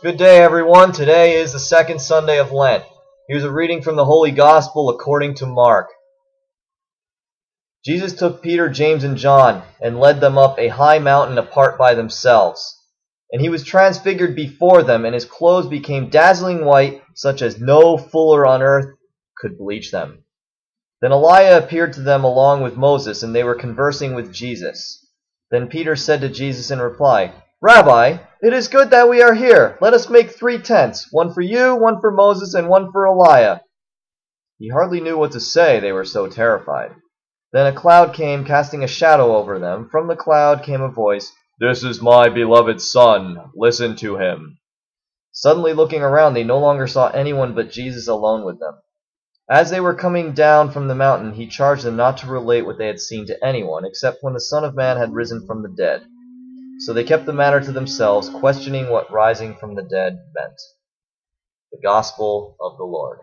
Good day, everyone. Today is the second Sunday of Lent. Here's a reading from the Holy Gospel according to Mark. Jesus took Peter, James, and John and led them up a high mountain apart by themselves. And he was transfigured before them, and his clothes became dazzling white, such as no fuller on earth could bleach them. Then Elijah appeared to them along with Moses, and they were conversing with Jesus. Then Peter said to Jesus in reply, "Rabbi, it is good that we are here. Let us make 3 tents, one for you, one for Moses, and one for Elijah." He hardly knew what to say, they were so terrified. Then a cloud came, casting a shadow over them. From the cloud came a voice, "This is my beloved Son. Listen to him." Suddenly looking around, they no longer saw anyone but Jesus alone with them. As they were coming down from the mountain, he charged them not to relate what they had seen to anyone, except when the Son of Man had risen from the dead. So they kept the matter to themselves, questioning what rising from the dead meant. The Gospel of the Lord.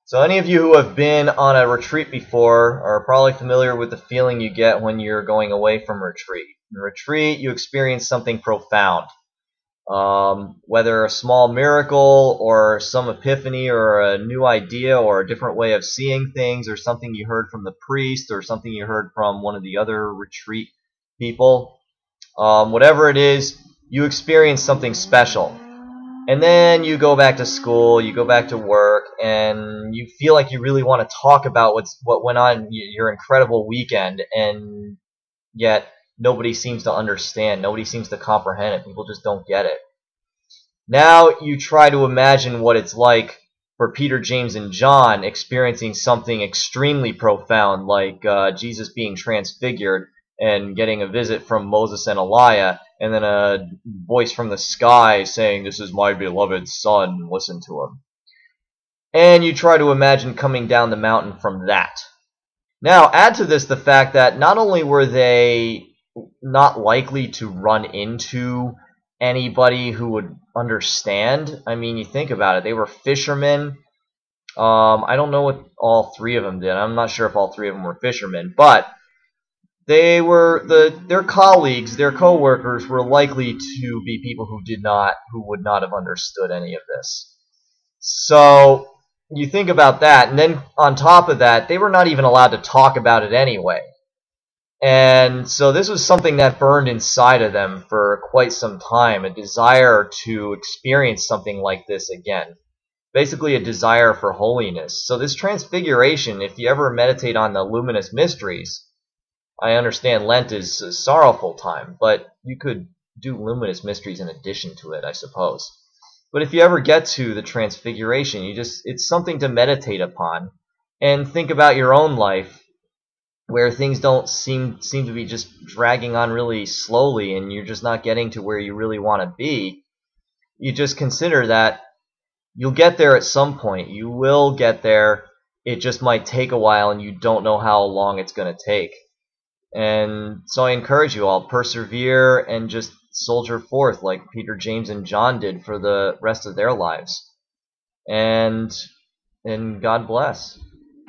So any of you who have been on a retreat before are probably familiar with the feeling you get when you're going away from retreat. In retreat, you experience something profound. Whether a small miracle or some epiphany or a new idea or a different way of seeing things or something you heard from the priest or something you heard from one of the other retreat people. Whatever it is, you experience something special. And then you go back to school, you go back to work, and you feel like you really want to talk about what went on your incredible weekend, and yet nobody seems to understand. Nobody seems to comprehend it. People just don't get it. Now you try to imagine what it's like for Peter, James, and John experiencing something extremely profound, like Jesus being transfigured and getting a visit from Moses and Elijah, and then a voice from the sky saying, "This is my beloved Son, listen to him." And you try to imagine coming down the mountain from that. Now add to this the fact that not only were they not likely to run into anybody who would understand. I mean, you think about it. They were fishermen. I don't know what all 3 of them did. I'm not sure if all 3 of them were fishermen, but they were their colleagues, their co-workers were likely to be people who would not have understood any of this. So you think about that, and then on top of that, they were not even allowed to talk about it anyway. And so this was something that burned inside of them for quite some time, a desire to experience something like this again. Basically a desire for holiness. So this transfiguration, if you ever meditate on the luminous mysteries, I understand Lent is a sorrowful time, but you could do luminous mysteries in addition to it, I suppose. But if you ever get to the transfiguration, it's something to meditate upon and think about your own life, where things don't seem to be just dragging on really slowly and you're just not getting to where you really want to be. You just consider that you'll get there at some point. You will get there. It just might take a while and you don't know how long it's going to take. And so I encourage you all, persevere and just soldier forth like Peter, James, and John did for the rest of their lives. And God bless.